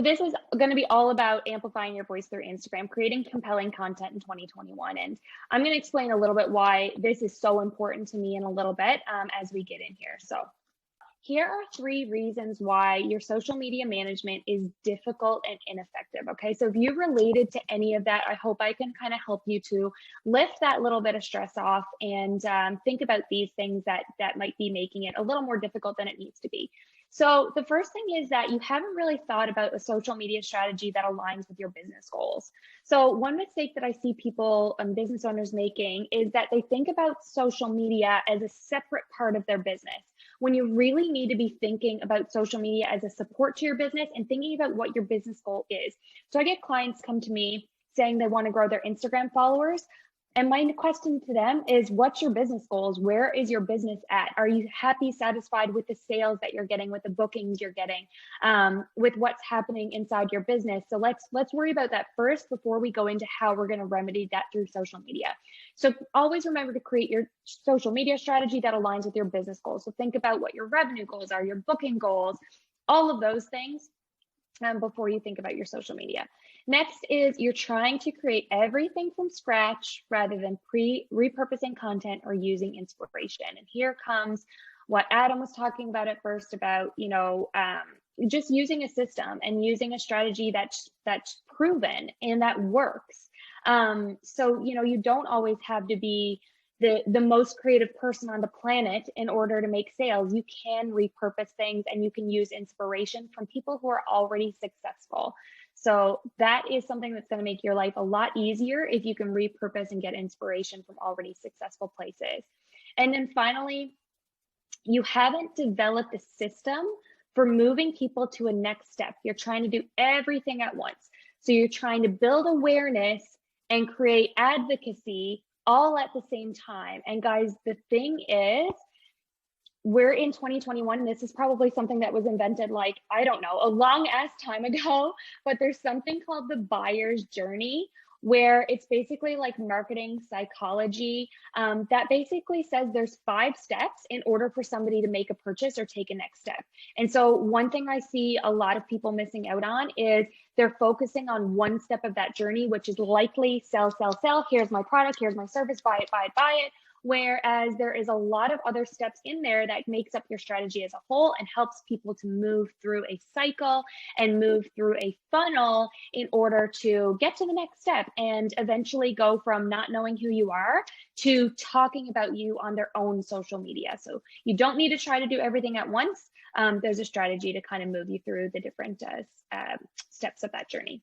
This is going to be all about amplifying your voice through Instagram, creating compelling content in 2021. And I'm going to explain a little bit why this is so important to me in a little bit as we get in here. So here are 3 reasons why your social media management is difficult and ineffective. Okay, so if you related to any of that, I hope I can kind of help you to lift that little bit of stress off and think about these things that might be making it a little more difficult than it needs to be. So the first thing is that you haven't really thought about a social media strategy that aligns with your business goals. So one mistake that I see people and business owners making is that they think about social media as a separate part of their business, when you really need to be thinking about social media as a support to your business and thinking about what your business goal is. So I get clients come to me saying they want to grow their Instagram followers. And my question to them is, what's your business goals? Where is your business at? Are you happy, satisfied with the sales that you're getting, with the bookings you're getting, with what's happening inside your business? So let's worry about that first before we go into how we're going to remedy that through social media. So always remember to create your social media strategy that aligns with your business goals. So think about what your revenue goals are, your booking goals, all of those things before you think about your social media. Next is you're trying to create everything from scratch rather than repurposing content or using inspiration. And here comes what Adam was talking about at first about, just using a system and using a strategy that's proven and that works. So, you don't always have to be the most creative person on the planet in order to make sales. You can repurpose things and you can use inspiration from people who are already successful. So that is something that's going to make your life a lot easier if you can repurpose and get inspiration from already successful places. And then finally, you haven't developed a system for moving people to a next step. You're trying to do everything at once. So you're trying to build awareness and create advocacy all at the same time. And guys, the thing is, we're in 2021, and this is probably something that was invented like, I don't know, a long ass time ago, but there's something called the buyer's journey, where it's basically like marketing psychology that basically says there's 5 steps in order for somebody to make a purchase or take a next step. And so one thing I see a lot of people missing out on is they're focusing on one step of that journey, which is likely sell, sell, sell. Here's my product, here's my service, buy it, buy it, buy it. Whereas there is a lot of other steps in there that makes up your strategy as a whole and helps people to move through a cycle and move through a funnel in order to get to the next step and eventually go from not knowing who you are to talking about you on their own social media. So you don't need to try to do everything at once. There's a strategy to kind of move you through the different steps of that journey.